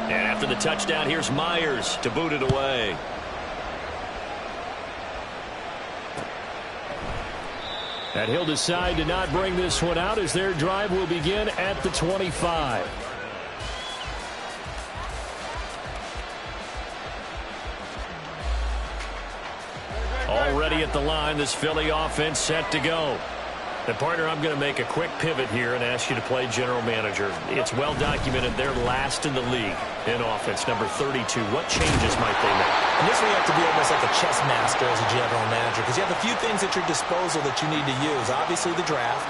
And after the touchdown, here's Myers to boot it away. And he'll decide to not bring this one out as their drive will begin at the 25. Already at the line, this Philly offense set to go. And partner, I'm going to make a quick pivot here and ask you to play general manager. It's well documented they're last in the league in offense, number 32. What changes might they make? And this one you have to be almost like a chess master as a general manager because you have a few things at your disposal that you need to use. Obviously the draft,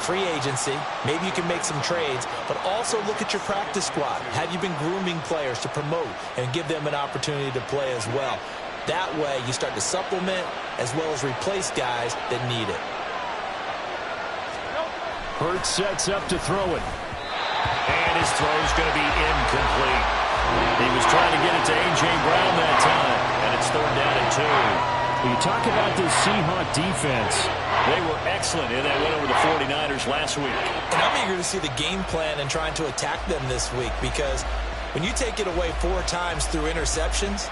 free agency, maybe you can make some trades, but also look at your practice squad. Have you been grooming players to promote and give them an opportunity to play as well? That way you start to supplement as well as replace guys that need it. Hurts sets up to throw it. And his throw's going to be incomplete. He was trying to get it to A.J. Brown that time, and it's 3rd down and 2. When you talk about this Seahawk defense, they were excellent in that win over the 49ers last week. And I'm eager to see the game plan and trying to attack them this week because when you take it away 4 times through interceptions,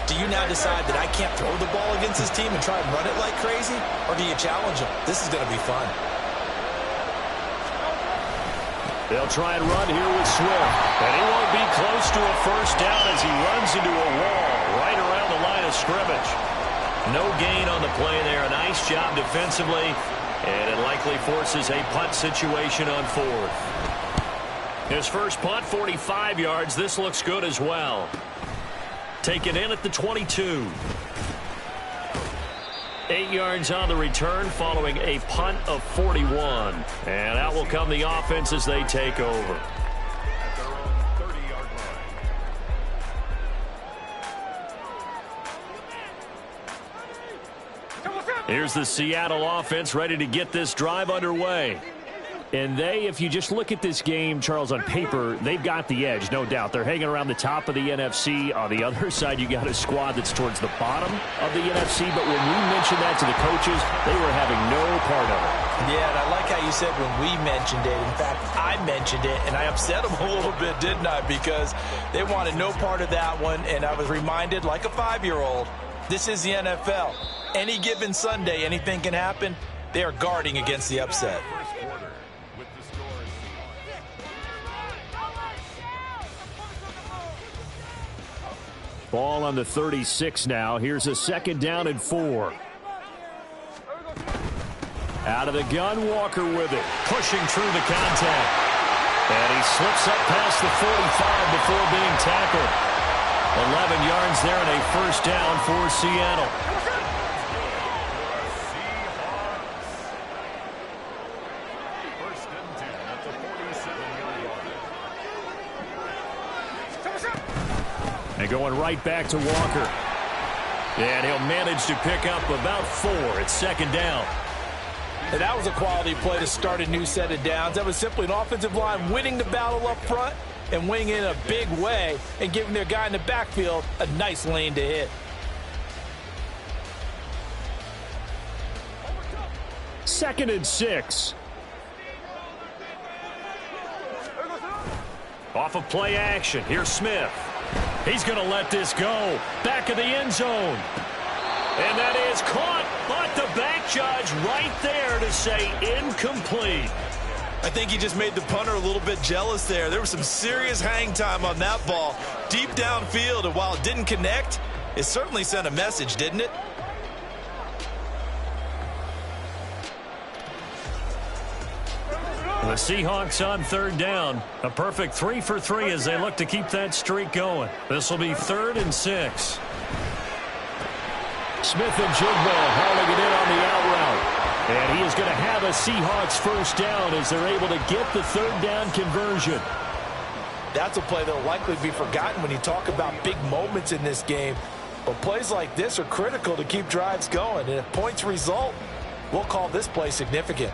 do you now decide that I can't throw the ball against this team and try and run it like crazy? Or do you challenge them? This is going to be fun. They'll try and run here with Swift. And he won't be close to a first down as he runs into a wall right around the line of scrimmage. No gain on the play there. A nice job defensively. And it likely forces a punt situation on 4th. His first punt, 45 yards. This looks good as well. Taken in at the 22. 8 yards on the return following a punt of 41. And out will come the offense as they take over. Here's the Seattle offense ready to get this drive underway. And if you just look at this game, Charles, on paper, they've got the edge, no doubt. They're hanging around the top of the NFC. On the other side, you got a squad that's towards the bottom of the NFC. But when we mentioned that to the coaches, they were having no part of it. Yeah, and I like how you said when we mentioned it. In fact, I mentioned it, and I upset them a little bit, didn't I? Because they wanted no part of that one, and I was reminded, like a 5-year-old, this is the NFL. Any given Sunday, anything can happen. They are guarding against the upset. Ball on the 36 now. Here's a 2nd down and 4. Out of the gun, Walker with it. Pushing through the contact. And he slips up past the 45 before being tackled. 11 yards there and a first down for Seattle. And going right back to Walker. And he'll manage to pick up about 4 at 2nd down. And that was a quality play to start a new set of downs. That was simply an offensive line winning the battle up front and winning in a big way and giving their guy in the backfield a nice lane to hit. Second and 6. Off of play action. Here's Smith. He's going to let this go. Back of the end zone. And that is caught, but the back judge right there to say incomplete. I think he just made the punter a little bit jealous there. There was some serious hang time on that ball. Deep downfield, and while it didn't connect, it certainly sent a message, didn't it? The Seahawks on 3rd down. A perfect 3 for 3 as they look to keep that streak going. This will be 3rd and 6. Smith and Jigba hauling it in on the out route. And he is going to have a Seahawks first down as they're able to get the 3rd down conversion. That's a play that will likely be forgotten when you talk about big moments in this game. But plays like this are critical to keep drives going. And if points result, we'll call this play significant.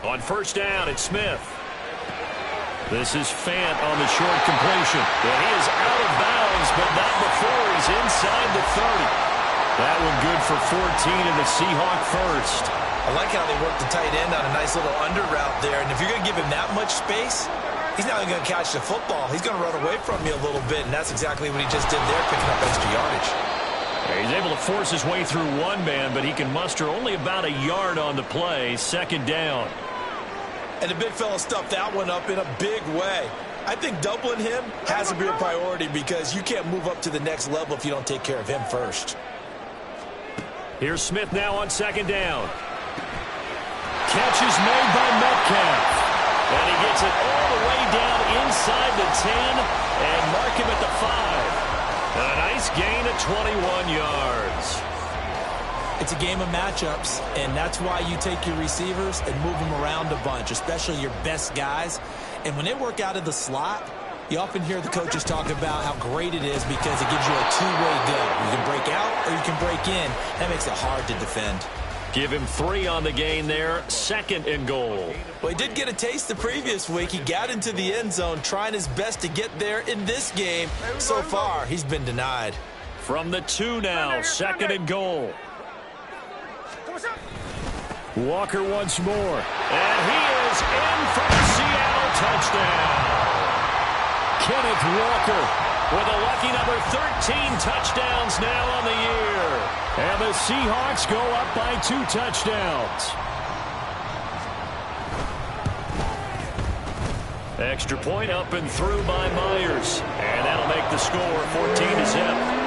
On first down, it's Smith. This is Fant on the short completion. And he is out of bounds, but not before he's inside the 30. That one good for 14 and the Seahawk first. I like how they work the tight end on a nice little under route there. And if you're going to give him that much space, he's not even going to catch the football. He's going to run away from you a little bit, and that's exactly what he just did there, picking up extra yardage. He's able to force his way through one man, but he can muster only about a yard on the play. Second down. And the big fella stuffed that one up in a big way. I think doubling him has to be a priority because you can't move up to the next level if you don't take care of him first. Here's Smith now on second down. Catch is made by Metcalf. And he gets it all the way down inside the 10 and mark him at the 5. A nice gain of 21 yards. It's a game of matchups, and that's why you take your receivers and move them around a bunch, especially your best guys. And when they work out of the slot, you often hear the coaches talk about how great it is because it gives you a two-way go. You can break out or you can break in. That makes it hard to defend. Give him 3 on the gain there. Second and goal. Well, he did get a taste the previous week. He got into the end zone trying his best to get there in this game. So far, he's been denied. From the 2 now, second and goal. Walker once more. And he is in for the Seattle touchdown. Kenneth Walker with a lucky number 13 touchdowns now on the year. And the Seahawks go up by 2 touchdowns. Extra point up and through by Myers. And that'll make the score 14-0.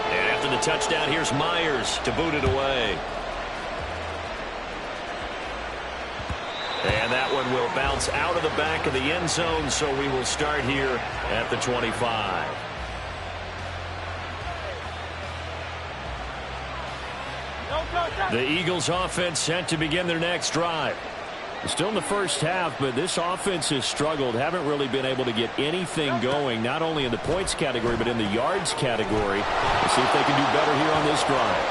And after the touchdown, here's Myers to boot it away. And that one will bounce out of the back of the end zone, so we will start here at the 25. The Eagles offense set to begin their next drive. Still in the first half, but this offense has struggled. Haven't really been able to get anything going, not only in the points category, but in the yards category. Let's see if they can do better here on this drive.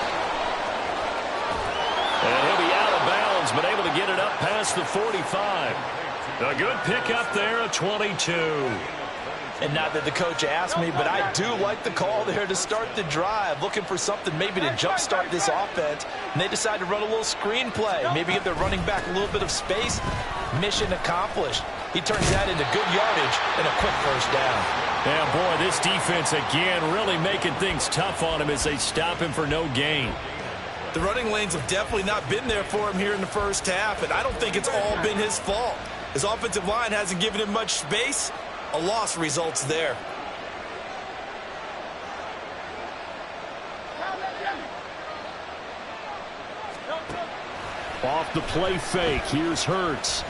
And he'll be out of bounds, but able to get it up past the 45. A good pickup there, a 22. And not that the coach asked me, but I do like the call there to start the drive. Looking for something maybe to jumpstart this offense. And they decide to run a little screen play. Maybe give their running back a little bit of space. Mission accomplished. He turns that into good yardage and a quick first down. Yeah, boy, this defense again really making things tough on him as they stop him for no gain. The running lanes have definitely not been there for him here in the first half, and I don't think it's all been his fault. His offensive line hasn't given him much space. A loss results there. Off the play fake, here's Hurts.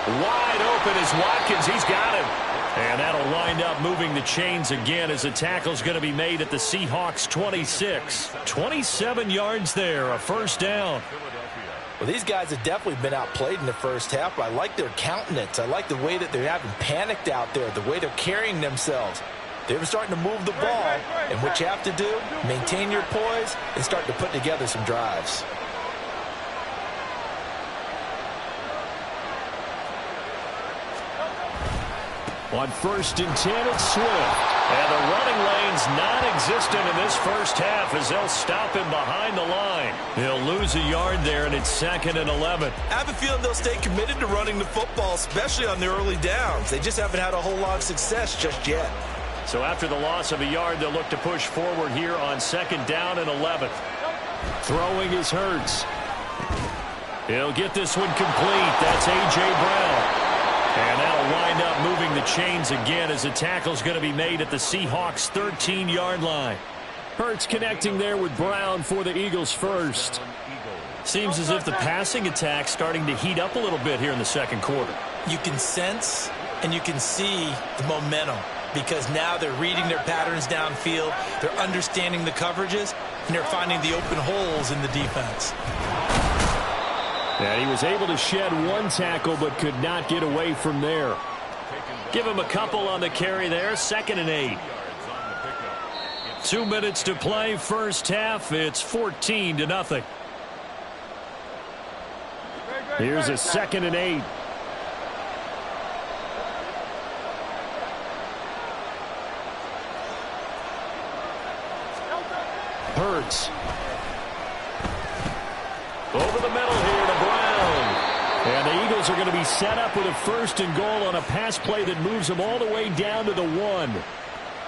Wide open is Watkins, he's got him. And that'll wind up moving the chains again as the tackle's going to be made at the Seahawks 26. 27 yards there, a first down. Well, these guys have definitely been outplayed in the first half, but I like their countenance. I like the way that they're having panicked out there, the way they're carrying themselves. They're starting to move the ball, and what you have to do, maintain your poise and start to put together some drives. On 1st and 10, it's Swift. And the running lane's non-existent in this first half as they'll stop him behind the line. He'll lose a yard there, and it's 2nd and 11. I have a feeling they'll stay committed to running the football, especially on the early downs. They just haven't had a whole lot of success just yet. So after the loss of a yard, they'll look to push forward here on 2nd down and 11. Throwing is Hurts. He'll get this one complete. That's A.J. Brown. And that'll wind up moving the chains again as the tackle's going to be made at the Seahawks' 13-yard line. Hurts connecting there with Brown for the Eagles first. Seems as if the passing attack's starting to heat up a little bit here in the second quarter. You can sense and you can see the momentum because now they're reading their patterns downfield, they're understanding the coverages, and they're finding the open holes in the defense. And he was able to shed one tackle but could not get away from there. Give him a couple on the carry there. 2nd and 8. 2 minutes to play first half. It's 14-0. Here's a 2nd and 8. Hurts. Over the middle here to Brown. And the Eagles are going to be set up with a 1st and goal on a pass play that moves them all the way down to the 1.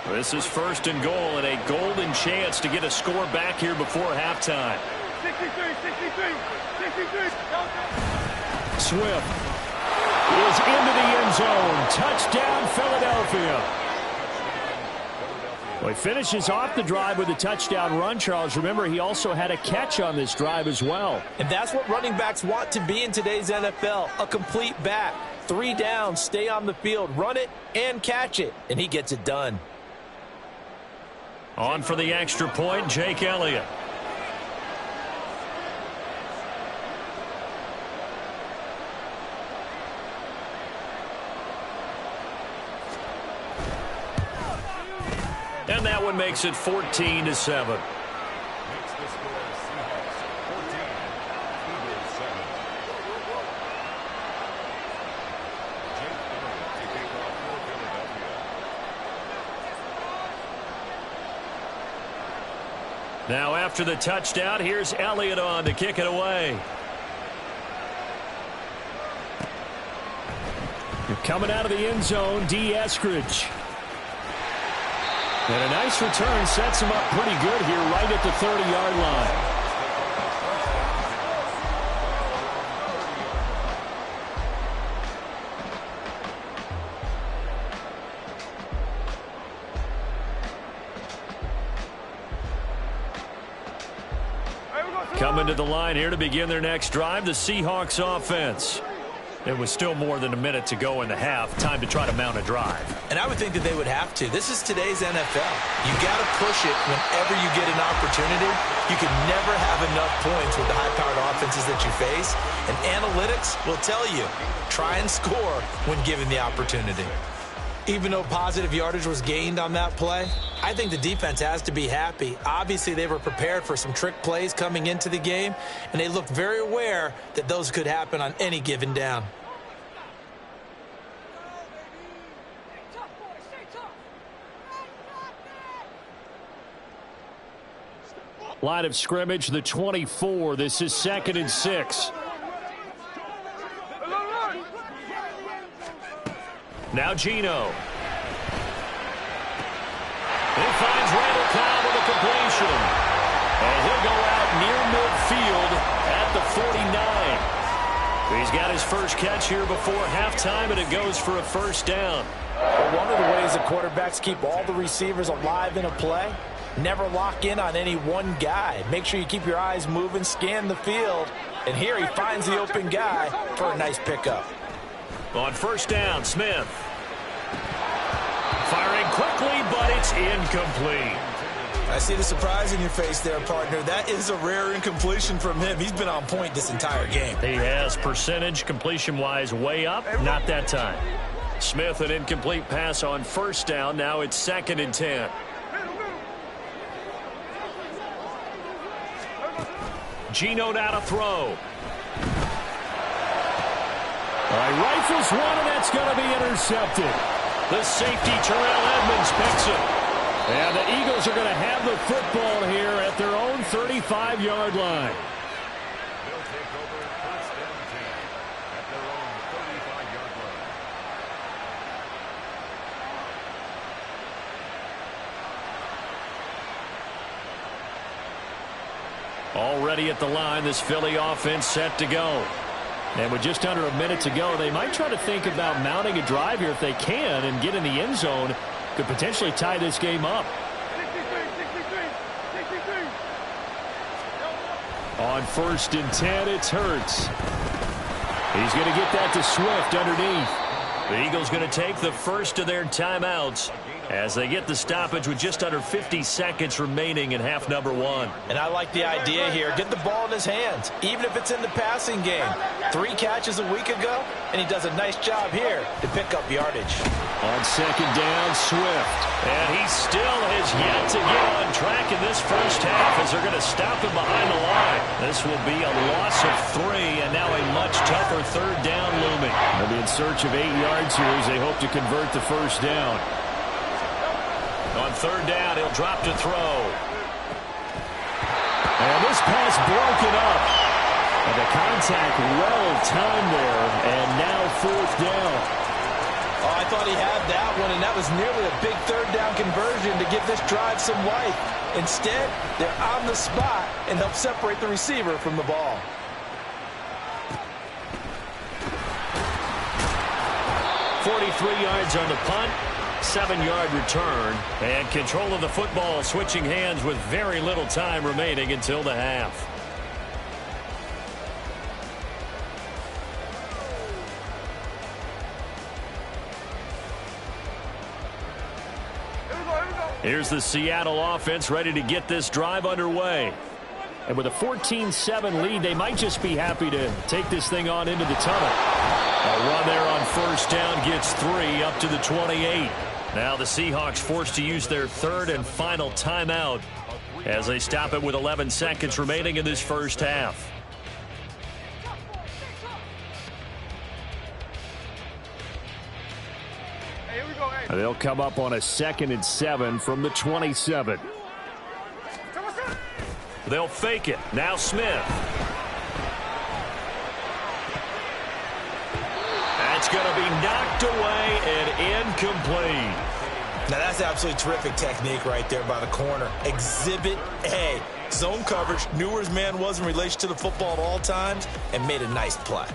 This is 1st and goal and a golden chance to get a score back here before halftime. 63. Swift is into the end zone. Touchdown, Philadelphia. Well, he finishes off the drive with a touchdown run, Charles. Remember, he also had a catch on this drive as well. And that's what running backs want to be in today's NFL, a complete back. 3 downs, stay on the field, run it, and catch it. And he gets it done. On for the extra point, Jake Elliott. And that one makes it 14-7. Now after the touchdown, here's Elliott on to kick it away. Coming out of the end zone, D. Eskridge. And a nice return sets him up pretty good here right at the 30-yard line. Coming to the line here to begin their next drive, the Seahawks offense. It was still more than a minute to go in the half. Time to try to mount a drive. And I would think that they would have to. This is today's NFL. You got to push it whenever you get an opportunity. You can never have enough points with the high-powered offenses that you face. And analytics will tell you, try and score when given the opportunity. Even though positive yardage was gained on that play, I think the defense has to be happy. Obviously, they were prepared for some trick plays coming into the game, and they looked very aware that those could happen on any given down. Line of scrimmage, the 24. This is 2nd and 6. Now Geno. He finds Randall Cobb with a completion. And he'll go out near midfield at the 49. He's got his first catch here before halftime, and it goes for a 1st down. Well, one of the ways that quarterbacks keep all the receivers alive in a play, never lock in on any one guy. Make sure you keep your eyes moving, scan the field. And here he finds the open guy for a nice pickup. On 1st down, Smith. Firing quickly, but it's incomplete. I see the surprise in your face there, partner. That is a rare incompletion from him. He's been on point this entire game. He has percentage, completion-wise, way up. Not that time. Smith, an incomplete pass on 1st down. Now it's 2nd and 10. Geno now to throw. All right, rifles one, and that's going to be intercepted. The safety, Terrell Edmonds, picks it. And the Eagles are going to have the football here at their own 35-yard line. They'll take over 1st and 10 at their own 35-yard line. Already at the line, this Philly offense set to go. And with just under a minute to go, they might try to think about mounting a drive here if they can and get in the end zone. Could potentially tie this game up. 63. On 1st and 10, it's Hurts. He's going to get that to Swift underneath. The Eagles going to take the first of their timeouts as they get the stoppage with just under 50 seconds remaining in half number 1. And I like the idea here. Get the ball in his hands, even if it's in the passing game. 3 catches a week ago, and he does a nice job here to pick up yardage. On 2nd down, Swift. And he still has yet to get on track in this first half as they're going to stop him behind the line. This will be a loss of 3, and now a much tougher 3rd down looming. They'll be in search of 8 yards here as they hope to convert the 1st down. On 3rd down, he'll drop to throw. And this pass broken up. And the contact well timed there. And now 4th down. Oh, I thought he had that one, and that was nearly a big 3rd down conversion to give this drive some life. Instead, they're on the spot and help separate the receiver from the ball. .43 yards on the punt, 7-yard return, and control of the football switching hands with very little time remaining until the half. Here's the Seattle offense ready to get this drive underway. And with a 14-7 lead, they might just be happy to take this thing on into the tunnel. A run there on 1st down gets 3 up to the 28. Now the Seahawks forced to use their 3rd and final timeout as they stop it with 11 seconds remaining in this first half. They'll come up on a 2nd and 7 from the 27. They'll fake it. Now Smith. That's going to be knocked away and incomplete. Now that's absolutely terrific technique right there by the corner. Exhibit A. Zone coverage, knew where his man was in relation to the football at all times, and made a nice play.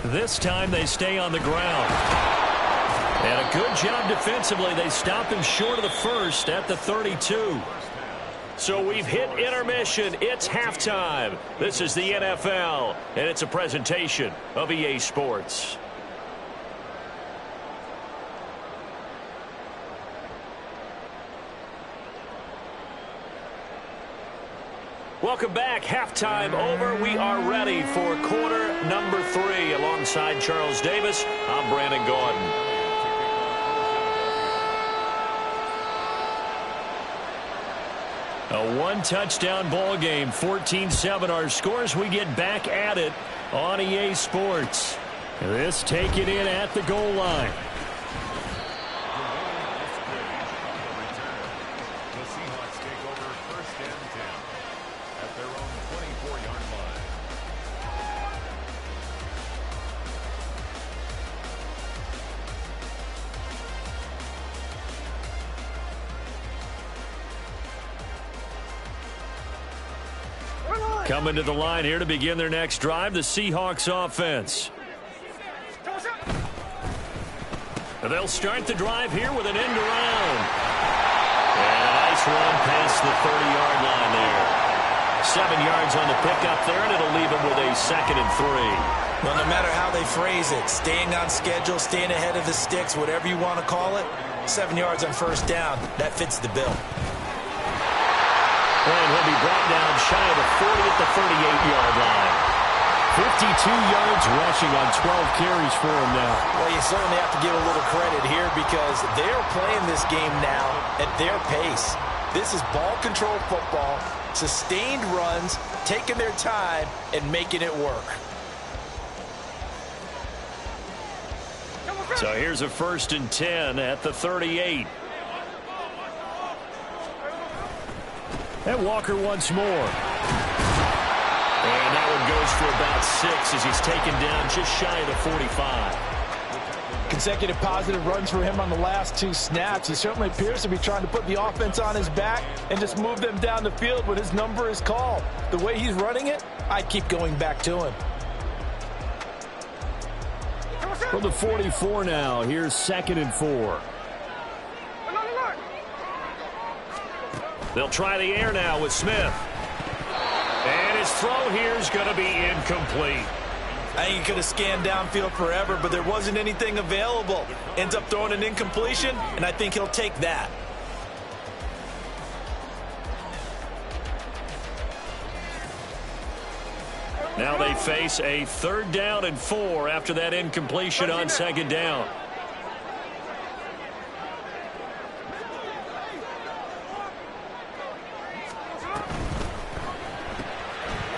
This time they stay on the ground. And a good job defensively. They stop him short of the first at the 32. So we've hit intermission. It's halftime. This is the NFL, and it's a presentation of EA Sports. Welcome back. Halftime over. We are ready for quarter number 3. Alongside Charles Davis, I'm Brandon Gaudin. A one-touchdown ball game, 14-7 our scores. We get back at it on EA Sports. This taken in at the goal line. The Seahawks take over 1st and 10 at their own 24-yard line. Coming to the line here to begin their next drive, the Seahawks offense. They'll start the drive here with an end around. And a nice run past the 30-yard line there. 7 yards on the pickup there, and it'll leave them with a 2nd and 3. Well, no matter how they phrase it, staying on schedule, staying ahead of the sticks, whatever you want to call it, 7 yards on 1st down, that fits the bill. And he'll be brought down shy of the 40 at the 38-yard line. 52 yards rushing on 12 carries for him now. Well, you certainly have to give a little credit here because they're playing this game now at their pace. This is ball control football, sustained runs, taking their time, and making it work. So here's a 1st and 10 at the 38. And Walker once more. And that one goes for about 6 as he's taken down just shy of the 45. Consecutive positive runs for him on the last 2 snaps. He certainly appears to be trying to put the offense on his back and just move them down the field when his number is called. The way he's running it, I keep going back to him. From the 44 now, here's 2nd and 4. They'll try the air now with Smith. And his throw here is going to be incomplete. I think he could have scanned downfield forever, but there wasn't anything available. Ends up throwing an incompletion, and I think he'll take that. Now they face a 3rd down and 4 after that incompletion on 2nd down.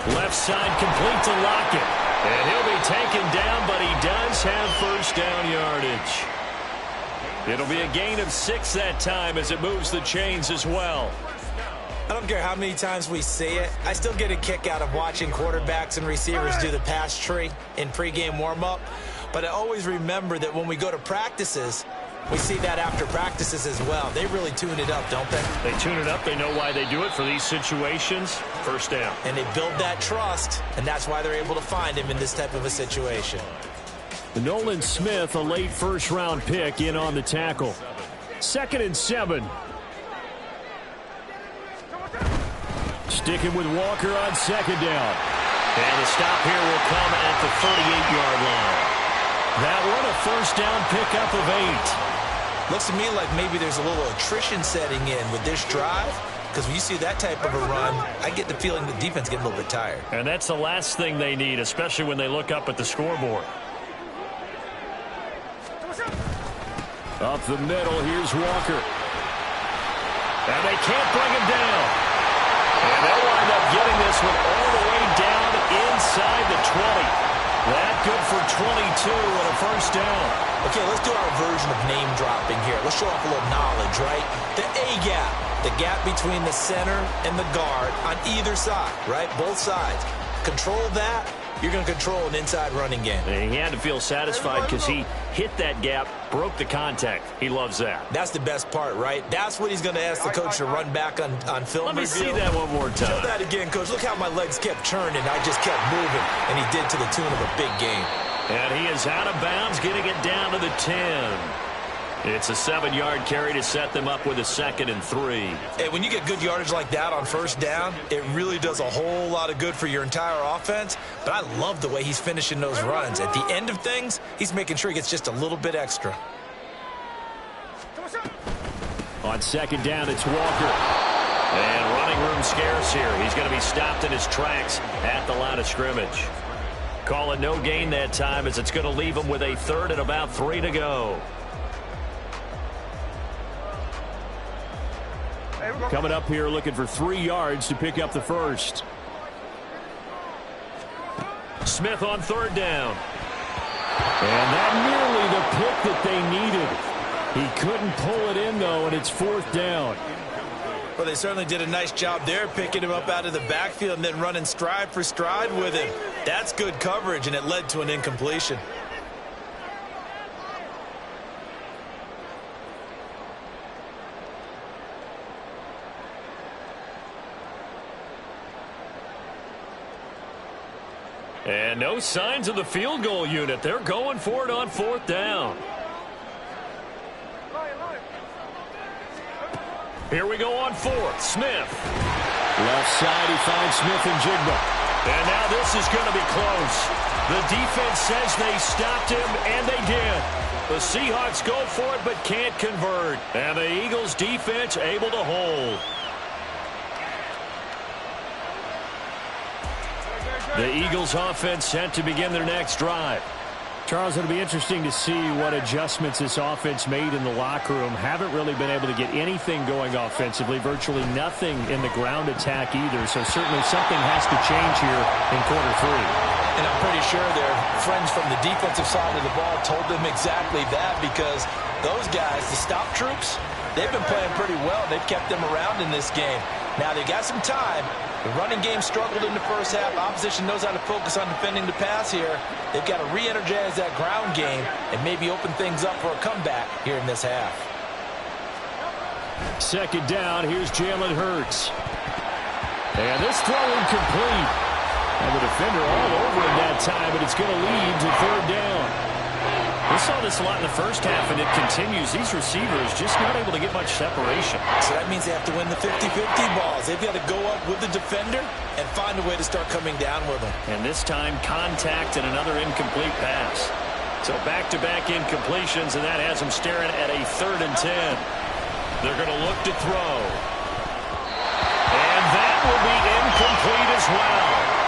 Left side complete to Lockett. And he'll be taken down, but he does have first down yardage. It'll be a gain of 6 that time as it moves the chains as well. I don't care how many times we see it. I still get a kick out of watching quarterbacks and receivers do the pass tree in pregame warm-up. But I always remember that when we go to practices, we see that after practices as well. They really tune it up, don't they? They tune it up. They know why they do it for these situations. First down. And they build that trust, and that's why they're able to find him in this type of a situation. Nolan Smith, a late first-round pick, in on the tackle. 2nd and 7. Sticking with Walker on 2nd down. And the stop here will come at the 38-yard line. That one a first down pickup of 8. Looks to me like maybe there's a little attrition setting in with this drive, because when you see that type of a run, I get the feeling the defense getting a little bit tired. And that's the last thing they need, especially when they look up at the scoreboard. Up the middle, here's Walker. And they can't bring him down. And they'll wind up getting this one all the way down inside the 20. That good for 22 and a first down. Okay, let's do our version of name dropping here. Let's show off a little knowledge, right? The A-gap, the gap between the center and the guard on either side, right? Both sides. Control that, you're going to control an inside running game. And he had to feel satisfied because he hit that gap, broke the contact. He loves that. That's the best part, right? That's what he's going to ask the coach to run back on film Let me review. see that one more time. Show that again, coach. Look how my legs kept churning. I just kept moving, and he did to the tune of a big game. And he is out of bounds, getting it down to the 10. It's a 7-yard carry to set them up with a 2nd and 3. Hey, when you get good yardage like that on first down, it really does a whole lot of good for your entire offense. But I love the way he's finishing those runs. At the end of things, he's making sure he gets just a little bit extra. On 2nd down, it's Walker. And running room scarce here. He's going to be stopped in his tracks at the line of scrimmage. Call it no gain that time as it's going to leave him with a 3rd and about 3 to go. Coming up here looking for 3 yards to pick up the first. Smith on 3rd down. And that nearly the pick that they needed. He couldn't pull it in, though, and it's 4th down. Well, they certainly did a nice job there, picking him up out of the backfield and then running stride for stride with him. That's good coverage, and it led to an incompletion. And no signs of the field goal unit. They're going for it on 4th down. Here we go on 4th. Smith. Left side, he finds Smith and Jigba. And now this is going to be close. The defense says they stopped him, and they did. The Seahawks go for it but can't convert. And the Eagles defense able to hold. The Eagles offense set to begin their next drive. Charles, it'll be interesting to see what adjustments this offense made in the locker room. Haven't really been able to get anything going offensively, virtually nothing in the ground attack either. So certainly something has to change here in quarter 3. And I'm pretty sure their friends from the defensive side of the ball told them exactly that, because those guys, the stop troops, they've been playing pretty well. They've kept them around in this game. Now they got some time. The running game struggled in the first half. Opposition knows how to focus on defending the pass here. They've got to re-energize that ground game and maybe open things up for a comeback here in this half. 2nd down, here's Jalen Hurts. And this throw incomplete. And the defender all over him that time, but it's going to lead to 3rd down. We saw this a lot in the first half, and it continues. These receivers just not able to get much separation. So that means they have to win the 50-50 balls. They've got to go up with the defender and find a way to start coming down with them. And this time, contact and another incomplete pass. So back-to-back incompletions, and that has them staring at a 3rd and 10. They're going to look to throw. And that will be incomplete as well.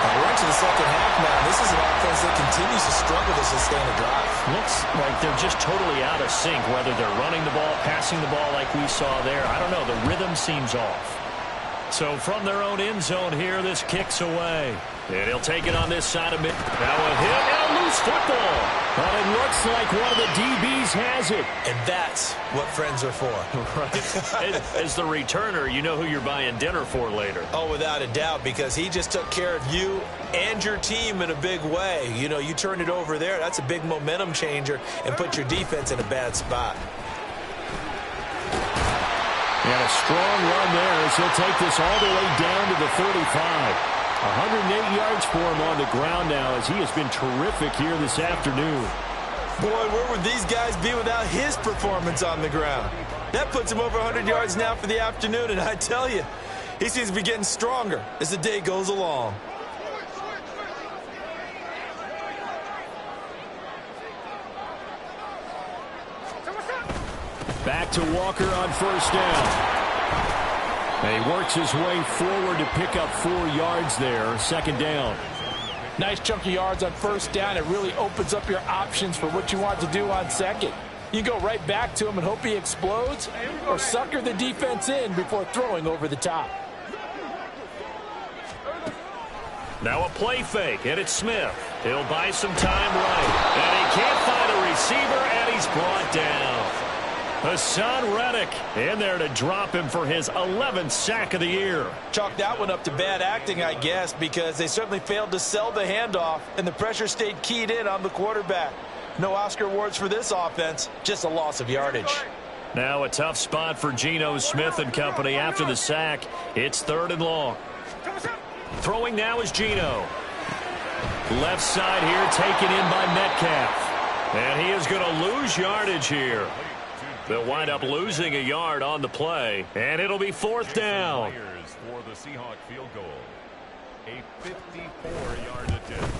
We're into the second half now. This is an offense that continues to struggle to sustain a drive. Looks like they're just totally out of sync, whether they're running the ball, passing the ball like we saw there. I don't know. The rhythm seems off. So from their own end zone here, this kicks away. And he'll take it on this side of mid. Now a hit and a loose football. But it looks like one of the DBs has it. And that's what friends are for. Right. As the returner, you know who you're buying dinner for later. Oh, without a doubt, because he just took care of you and your team in a big way. You know, you turned it over there. That's a big momentum changer and put your defense in a bad spot. And a strong run there as he'll take this all the way down to the 35. 108 yards for him on the ground now as he has been terrific here this afternoon. Boy, where would these guys be without his performance on the ground? That puts him over 100 yards now for the afternoon, and I tell you, he seems to be getting stronger as the day goes along. Back to Walker on first down. And he works his way forward to pick up 4 yards there. Second down. Nice chunk of yards on first down. It really opens up your options for what you want to do on second. You go right back to him and hope he explodes, or sucker the defense in before throwing over the top. Now a play fake, and it's Smith. He'll buy some time right. And he can't find a receiver, and he's brought down. Hassan Reddick in there to drop him for his 11th sack of the year. Chalk that one up to bad acting, I guess, because they certainly failed to sell the handoff, and the pressure stayed keyed in on the quarterback. No Oscar awards for this offense, just a loss of yardage. Now a tough spot for Geno Smith and company after the sack. It's 3rd and long. Throwing now is Geno. Left side here taken in by Metcalf. And he is going to lose yardage here. They'll wind up losing a yard on the play, and it'll be 4th down. For the Seahawk field goal. A 54-yard attempt.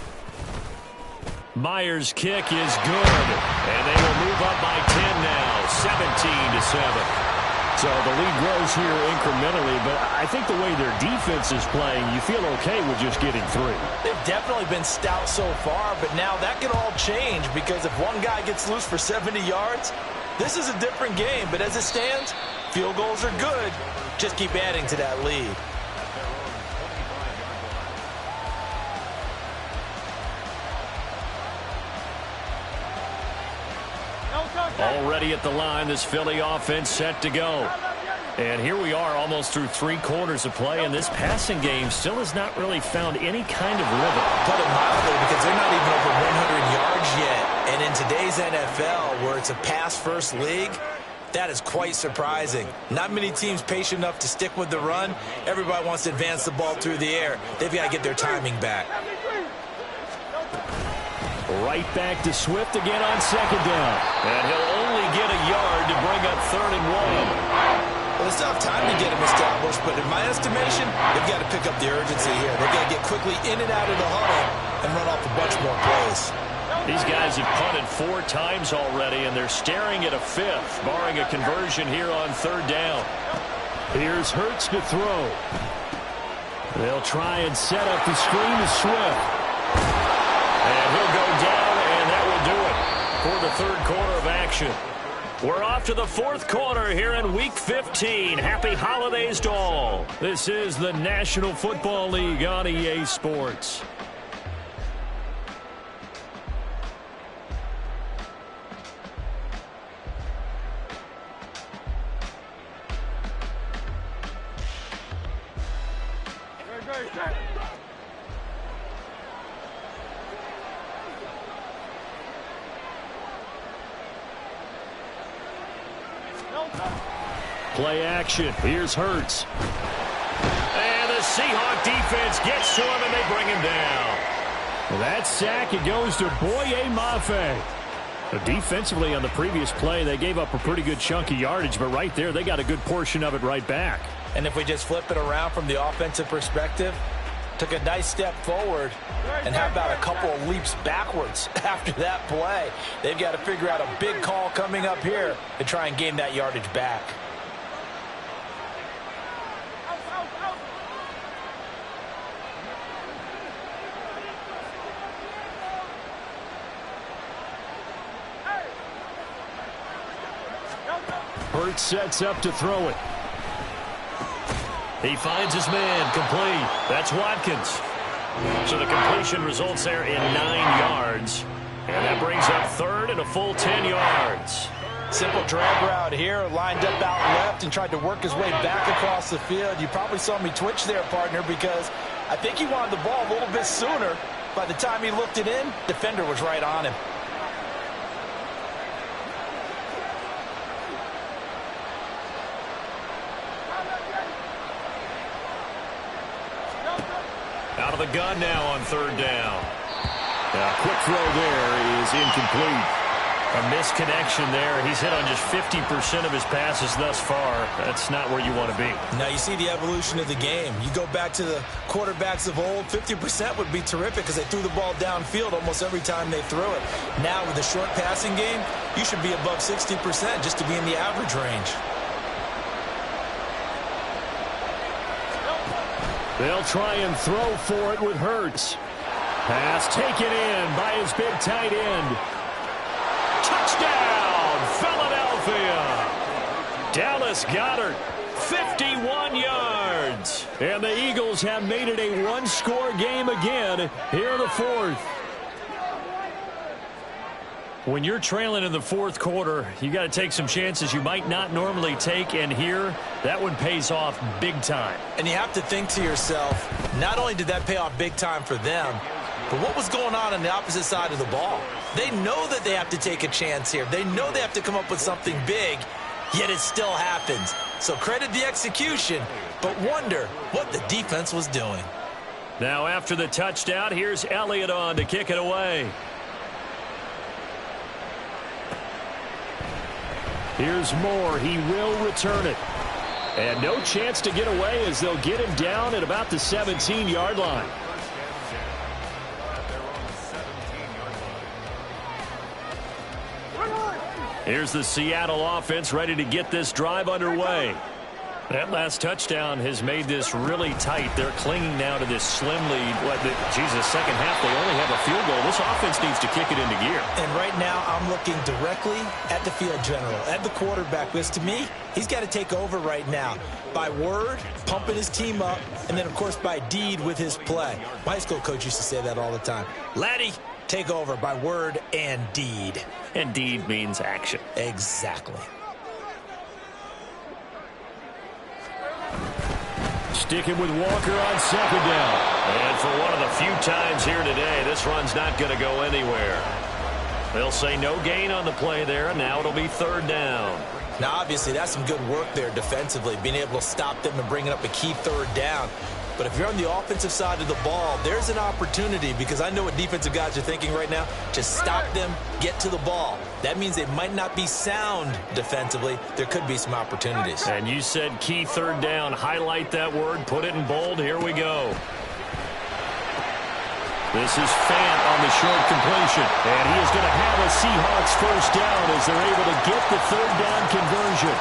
Myers' kick is good, and they will move up by 10 now, 17-7. So the lead grows here incrementally, but I think the way their defense is playing, you feel okay with just getting 3. They've definitely been stout so far, but now that can all change because if one guy gets loose for 70 yards, this is a different game. But as it stands, field goals are good. Just keep adding to that lead. Already at the line, this Philly offense set to go. And here we are almost through 3 quarters of play, and this passing game still has not really found any kind of rhythm. Put it mildly, because they're not even over 100 yards yet. And in today's NFL, where it's a pass-first league, that is quite surprising. Not many teams patient enough to stick with the run. Everybody wants to advance the ball through the air. They've got to get their timing back. Right back to Swift again on second down. And he'll only get a yard to bring up 3rd and 1. Well, they still have time to get him established, but in my estimation, they've got to pick up the urgency here. They've got to get quickly in and out of the huddle and run off a bunch more plays. These guys have punted 4 times already, and they're staring at a 5th, barring a conversion here on 3rd down. Here's Hurts to throw. They'll try and set up the screen to Swift. And he'll go down, and that will do it for the 3rd quarter of action. We're off to the 4th quarter here in Week 15. Happy holidays to all. This is the National Football League on EA Sports. Play action. Here's Hurts. And the Seahawk defense gets to him, and they bring him down. Well, that sack, it goes to Boye Mafe. Defensively on the previous play, they gave up a pretty good chunk of yardage, but right there, they got a good portion of it right back. And if we just flip it around from the offensive perspective, took a nice step forward, and how about a couple of leaps backwards after that play? They've got to figure out a big call coming up here to try and gain that yardage back. Hurts sets up to throw it. He finds his man, complete. That's Watkins. So the completion results there in 9 yards. And that brings up third and a full 10 yards. Simple drag route here, lined up out left and tried to work his way back across the field. You probably saw me twitch there, partner, because I think he wanted the ball a little bit sooner. By the time he looked it in, defender was right on him. Out of the gun now on third down. Quick throw there is incomplete. A misconnection there. He's hit on just 50% of his passes thus far. That's not where you want to be. Now you see the evolution of the game. You go back to the quarterbacks of old, 50% would be terrific because they threw the ball downfield almost every time they threw it. Now with the short passing game, you should be above 60% just to be in the average range. They'll try and throw for it with Hurts. Pass taken in by his big tight end. Touchdown, Philadelphia. Dallas Goedert, 51 yards. And the Eagles have made it a one-score game again here in the fourth. When you're trailing in the fourth quarter, you got to take some chances you might not normally take, and here, that one pays off big time. And you have to think to yourself, not only did that pay off big time for them, but what was going on the opposite side of the ball? They know that they have to take a chance here. They know they have to come up with something big, yet it still happens. So credit the execution, but wonder what the defense was doing. Now after the touchdown, here's Elliott on to kick it away. Here's Moore. He will return it. And no chance to get away as they'll get him down at about the 17-yard line. Here's the Seattle offense ready to get this drive underway. That last touchdown has made this really tight. They're clinging now to this slim lead. Second half, they only have a field goal. This offense needs to kick it into gear. And right now, I'm looking directly at the field general, at the quarterback, because to me, he's got to take over right now. By word, pumping his team up, and then, of course, by deed with his play. My high school coach used to say that all the time. Laddie, take over by word and deed. And deed means action. Exactly. Sticking with Walker on second down. And for one of the few times here today, this run's not going to go anywhere. They'll say no gain on the play there, and now it'll be third down. Now, obviously, that's some good work there defensively, being able to stop them and bringing up a key third down. But if you're on the offensive side of the ball, there's an opportunity, because I know what defensive guys are thinking right now. Just stop them, get to the ball. That means they might not be sound defensively. There could be some opportunities. And you said key third down. Highlight that word. Put it in bold. Here we go. This is Fant on the short completion. And he is going to have a Seahawks first down as they're able to get the third down conversion.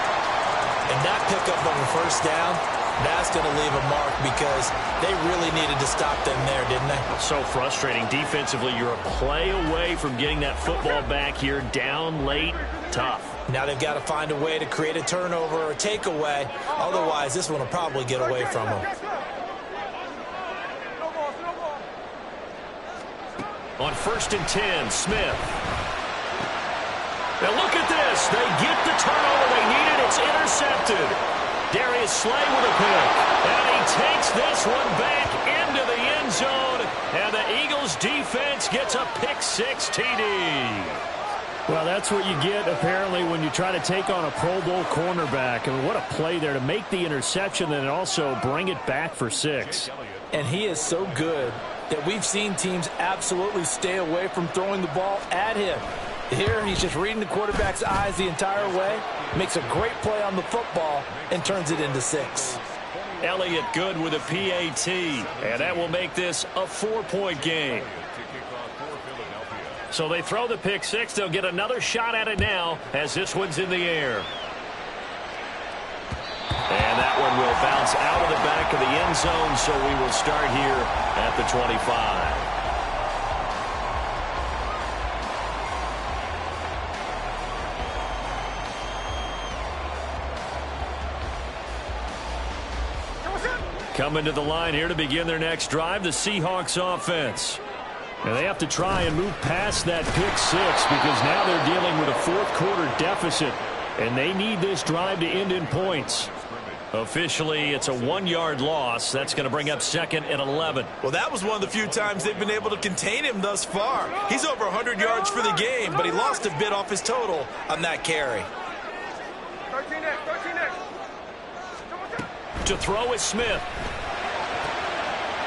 And that pickup on the first down, that's going to leave a mark because they really needed to stop them there, didn't they? So frustrating. Defensively, you're a play away from getting that football back here. Down late, tough. Now they've got to find a way to create a turnover or a takeaway. Otherwise, this one will probably get away from them. On 1st and 10, Smith. Now look at this. They get the turnover they needed. It's intercepted. Darius Slay with a pick. And he takes this one back into the end zone. And the Eagles defense gets a pick-6 TD. Well, that's what you get, apparently, when you try to take on a Pro Bowl cornerback. I mean, what a play there to make the interception and also bring it back for 6. And he is so good that we've seen teams absolutely stay away from throwing the ball at him. Here, he's just reading the quarterback's eyes the entire way, makes a great play on the football, and turns it into 6. Elliott good with a PAT, and that will make this a 4-point game. So they throw the pick-6. They'll get another shot at it now as this one's in the air. And that one will bounce out of the back of the end zone, so we will start here at the 25. Coming to the line here to begin their next drive, the Seahawks offense. And they have to try and move past that pick six because now they're dealing with a fourth-quarter deficit, and they need this drive to end in points. Officially, it's a 1-yard loss. That's going to bring up 2nd and 11. Well, that was one of the few times they've been able to contain him thus far. He's over 100 yards for the game, but he lost a bit off his total on that carry. To throw is Smith.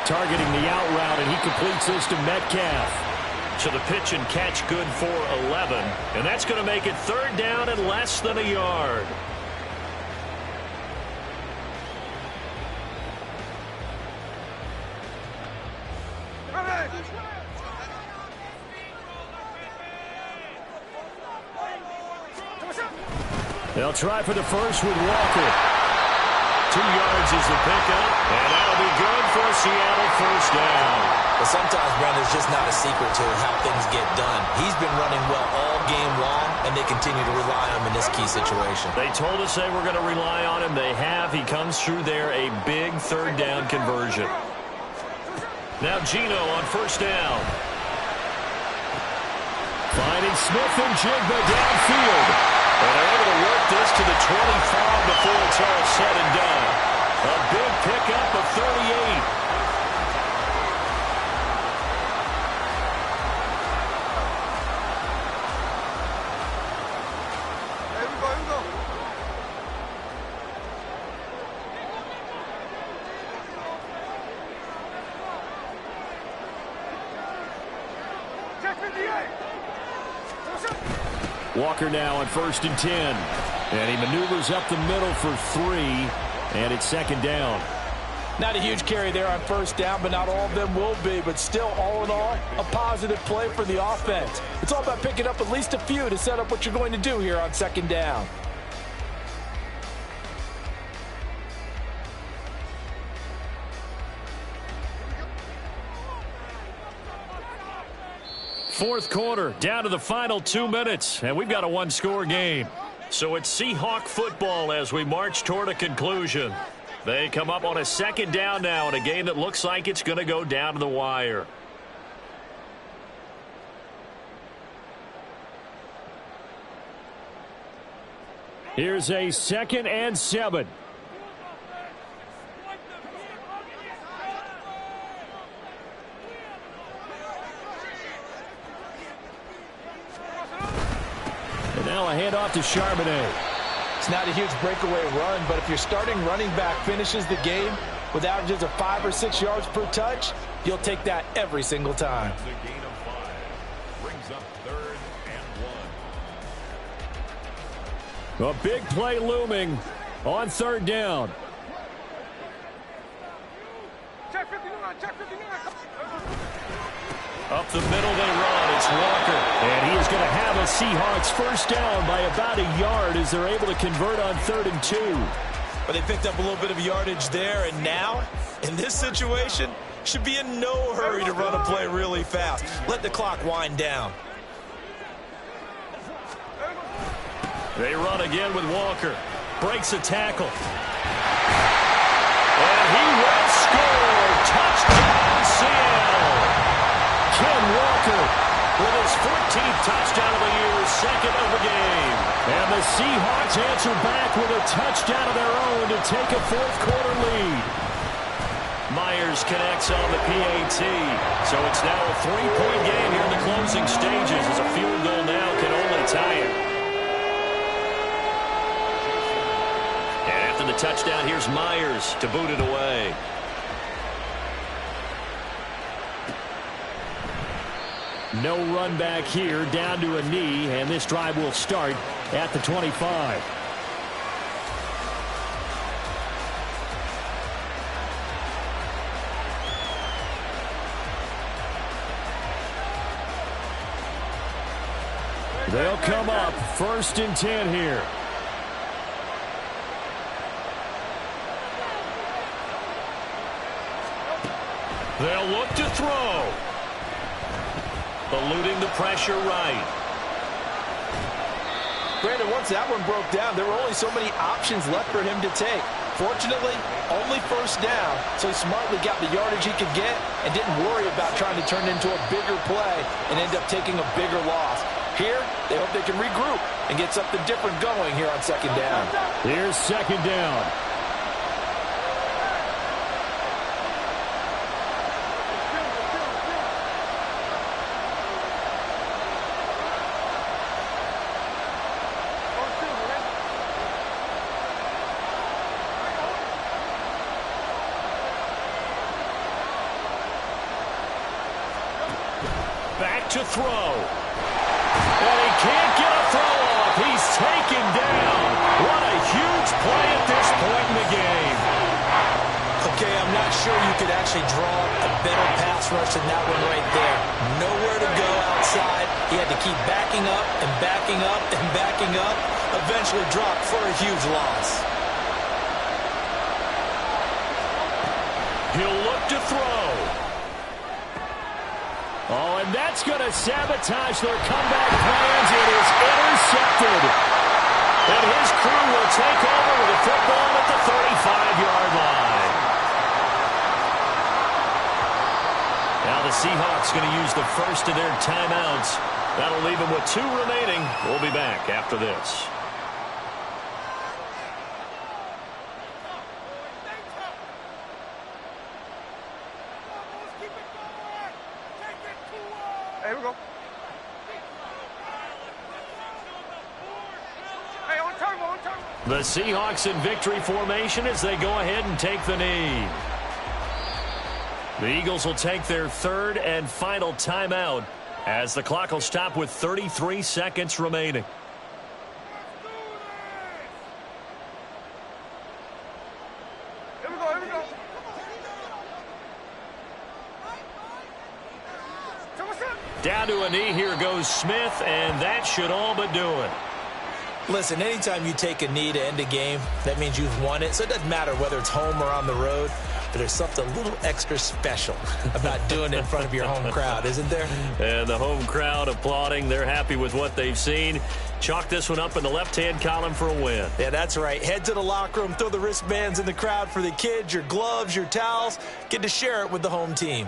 Targeting the out route, and he completes this to Metcalf. So the pitch and catch good for 11. And that's going to make it 3rd down and less than a yard. They'll try for the first with Walker. 2 yards is the pickup, and that'll be good for a Seattle first down. But sometimes, Brandon, it's just not a secret to how things get done. He's been running well all game long, and they continue to rely on him in this key situation. They told us they were going to rely on him. They have. He comes through there, a big 3rd down conversion. Now Geno on first down. Finding Smith and Jigba downfield. And they're able to work this to the 25 before it's all said and done. A big pickup of 38. Walker now on 1st and 10. And he maneuvers up the middle for 3. And it's 2nd down. Not a huge carry there on 1st down, but not all of them will be. But still, all in all, a positive play for the offense. It's all about picking up at least a few to set up what you're going to do here on 2nd down. Fourth quarter, down to the final 2 minutes, and we've got a 1-score game. So it's Seahawk football as we march toward a conclusion. They come up on a 2nd down now in a game that looks like it's going to go down to the wire. Here's a 2nd and 7. And now a handoff to Charbonnet. It's not a huge breakaway run, but if your starting running back finishes the game with averages of 5 or 6 yards per touch, you'll take that every single time. The gain of 5 brings up 3rd and 1. A big play looming on 3rd down. Up the middle they run. It's Walker. And he is going to have a Seahawks first down by about a yard as they're able to convert on 3rd and 2. But they picked up a little bit of yardage there, and now, in this situation, should be in no hurry to run a play really fast. Let the clock wind down. They run again with Walker. Breaks a tackle. And he will score. Touchdown, Seattle. Ken Walker with his 14th touchdown of the year, 2nd of the game. And the Seahawks answer back with a touchdown of their own to take a fourth-quarter lead. Myers connects on the PAT. So it's now a 3-point game here in the closing stages as a field goal now can only tie it. And after the touchdown, here's Myers to boot it away. No run back here, down to a knee, and this drive will start at the 25. They'll come up 1st and 10 here. They'll look to throw. Eluding the pressure right. Brandon, once that one broke down, there were only so many options left for him to take. Fortunately, only first down, so he smartly got the yardage he could get and didn't worry about trying to turn it into a bigger play and end up taking a bigger loss. Here, they hope they can regroup and get something different going here on second down. Here's second down. Back to throw. And he can't get a throw off. He's taken down. What a huge play at this point in the game. Okay, I'm not sure you could actually draw a better pass rush than that one right there. Nowhere to go outside. He had to keep backing up and backing up and backing up. Eventually dropped for a huge loss. He'll look to throw. Oh, and that's going to sabotage their comeback plans. It is intercepted. And his crew will take over with the football at the 35-yard line. Now the Seahawks going to use the first of their timeouts. That'll leave them with 2 remaining. We'll be back after this. Here we go. Hey, on turbo, on turbo. The Seahawks in victory formation as they go ahead and take the knee. The Eagles will take their 3rd and final timeout as the clock will stop with 33 seconds remaining. Here we go, here we go. Down to a knee, here goes Smith, and that should all but do it. Listen, anytime you take a knee to end a game, that means you've won it. So it doesn't matter whether it's home or on the road, but there's something a little extra special about doing it in front of your home crowd, isn't there? And the home crowd applauding. They're happy with what they've seen. Chalk this one up in the left-hand column for a win. Yeah, that's right. Head to the locker room, throw the wristbands in the crowd for the kids, your gloves, your towels. Get to share it with the home team.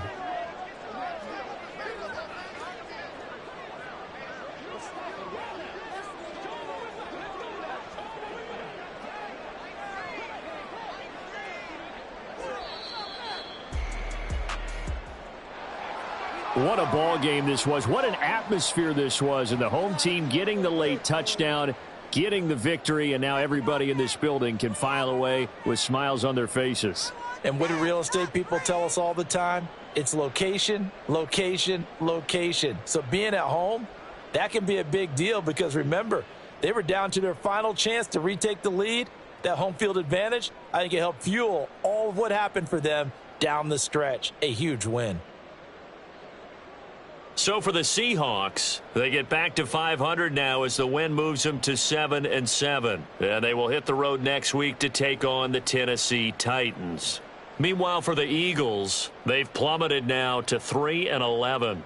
What a ball game this was. What an atmosphere this was. And the home team getting the late touchdown, getting the victory, and now everybody in this building can file away with smiles on their faces. And what do real estate people tell us all the time? It's location, location, location. So being at home, that can be a big deal because, remember, they were down to their final chance to retake the lead. That home field advantage, I think it helped fuel all of what happened for them down the stretch. A huge win. So for the Seahawks, they get back to 500 now as the win moves them to 7-7. And they will hit the road next week to take on the Tennessee Titans. Meanwhile, for the Eagles, they've plummeted now to 3-11.